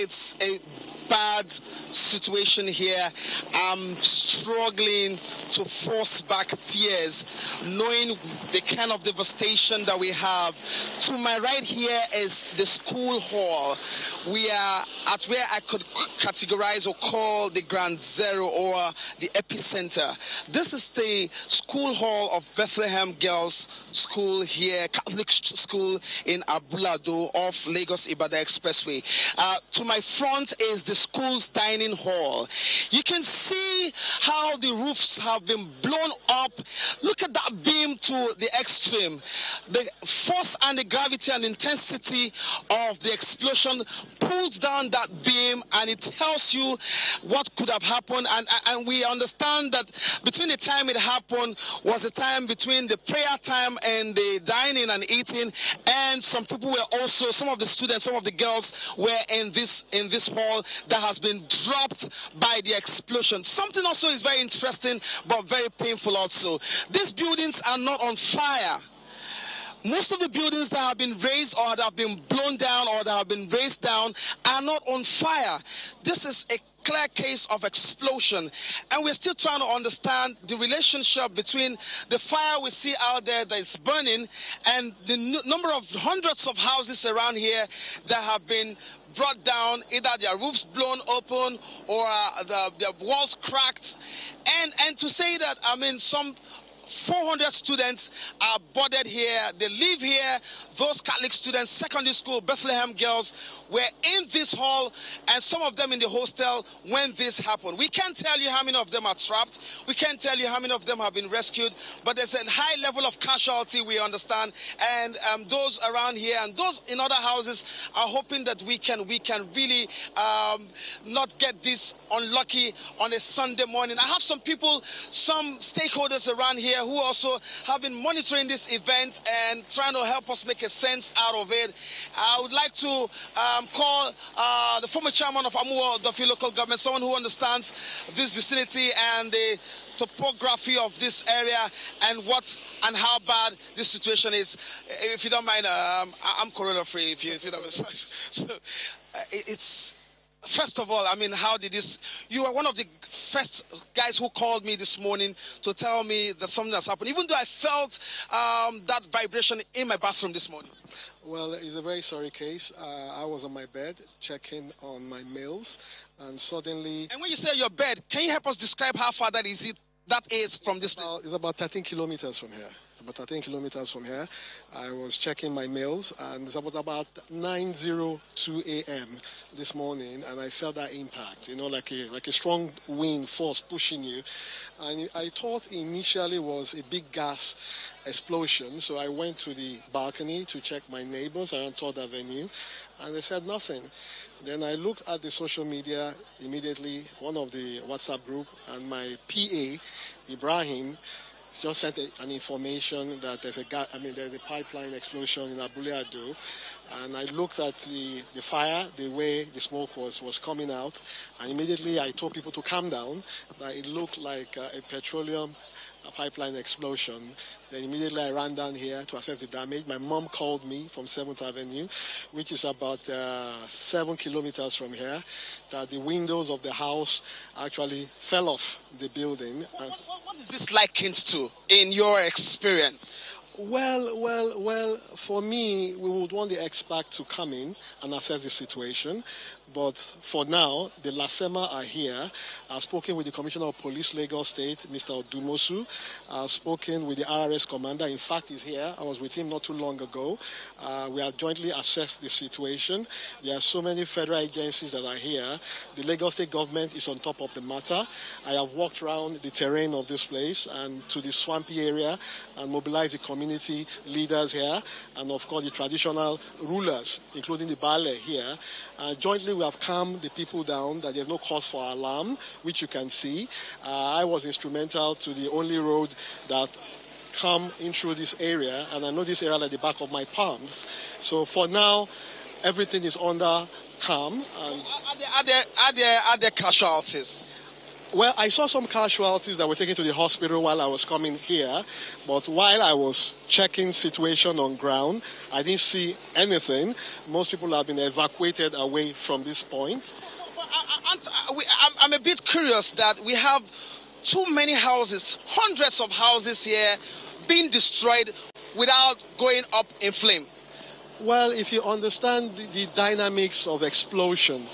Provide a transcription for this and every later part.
it's a bad situation here. I'm struggling to force back tears, knowing the kind of devastation that we have. To my right here is the school hall. We are at where I could categorize or call the ground zero or the epicenter. This is the school hall of Bethlehem Girls School here, Catholic school in Abulado off Lagos Ibadan Expressway. To my front is the school's dining hall. You can see how the roofs have been blown up. Look at that beam to the extreme. The force and the gravity and intensity of the explosion pulls down that beam, and it tells you what could have happened. And we understand that between the time it happened was the time between the prayer time and the dining and eating, and some people were also, some of the students, some of the girls were in this hall that has been dropped by the explosion. Something also is very interesting but very painful also. These buildings are not on fire. Most of the buildings that have been raised or that have been blown down or that have been raised down are not on fire. This is a clear case of explosion, and we're still trying to understand the relationship between the fire we see out there that is burning and the number of hundreds of houses around here that have been brought down, either their roofs blown open or their walls cracked. And to say that, I mean, some 400 students are boarded here. They live here. Those Catholic students, secondary school, Bethlehem Girls, were in this hall, and some of them in the hostel when this happened. We can't tell you how many of them are trapped. We can't tell you how many of them have been rescued, but there's a high level of casualty, we understand, and those around here and those in other houses are hoping that we can really not get this unlucky on a Sunday morning. I have some people, some stakeholders around here who also have been monitoring this event and trying to help us make a sense out of it. I would like to call the former chairman of Amuwo Odofi local government, someone who understands this vicinity and the topography of this area and what and how bad this situation is. If you don't mind, I'm corona free. If you know, so it's. First of all, I mean, how did this... You were one of the first guys who called me this morning to tell me that something has happened, even though I felt that vibration in my bathroom this morning. Well, it's a very sorry case. I was on my bed checking on my mails, and suddenly... And when you say your bed, can you help us describe how far that is from this place? It's about 13 kilometers from here. About 13 kilometers from here. I was checking my mails, and it's about 9:02 a.m. this morning, and I felt that impact, you know, like a strong wind force pushing you. And I thought initially was a big gas explosion, so I went to the balcony to check my neighbors around Third Avenue, and they said nothing. Then I looked at the social media immediately, one of the WhatsApp group, and my PA, Ibrahim, just sent an information that there's a pipeline explosion in Abule Ado, and I looked at the fire, the way the smoke was coming out, and immediately I told people to calm down, that it looked like a petroleum pipeline explosion. Then immediately I ran down here to assess the damage. My mom called me from 7th Avenue, which is about 7 kilometers from here, that the windows of the house actually fell off the building. What is this likened to in your experience? Well, for me, we would want the expert to come in and assess the situation. But for now, the LASEMA are here. I've spoken with the Commissioner of Police, Lagos State, Mr. Odumosu. I've spoken with the RRS commander. In fact, he's here. I was with him not too long ago. We have jointly assessed the situation. There are so many federal agencies that are here. The Lagos State government is on top of the matter. I have walked around the terrain of this place and to the swampy area and mobilized the community leaders here and, of course, the traditional rulers, including the Bale here. Jointly, we have calmed the people down, that there's no cause for alarm, which you can see. I was instrumental to the only road that come in through this area, and I know this area like the back of my palms. So for now, everything is under calm. And are there casualties? Well, I saw some casualties that were taken to the hospital while I was coming here, but while I was checking situation on ground, I didn't see anything. Most people have been evacuated away from this point. I'm a bit curious that we have too many houses, hundreds of houses here being destroyed without going up in flame. Well, if you understand the dynamics of explosion,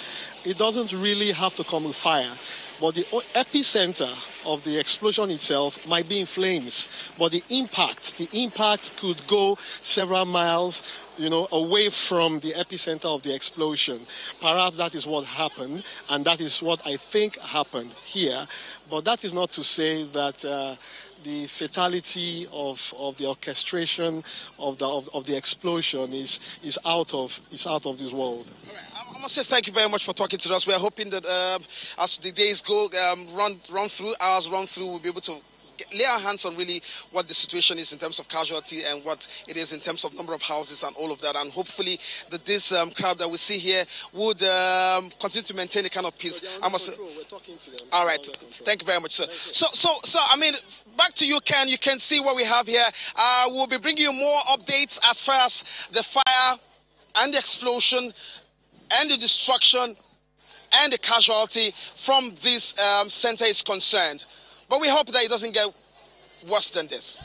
it doesn't really have to come with fire. But the epicenter of the explosion itself might be in flames. But the impact could go several miles, away from the epicenter of the explosion. Perhaps that is what happened, and that is what I think happened here. But that is not to say that the fatality of the orchestration of the explosion is out of this world. All right. I must say thank you very much for talking to us. We are hoping that as the days go, hours run through, we'll be able to lay our hands on really what the situation is in terms of casualty and what it is in terms of number of houses and all of that, and hopefully that this crowd that we see here would continue to maintain a kind of peace. I must say, we're talking to them. All right, thank you very much, sir. So I mean, back to you, Ken. You can see what we have here. We'll be bringing you more updates as far as the fire and the explosion and the destruction and the casualty from this center is concerned. But we hope that it doesn't get worse than this.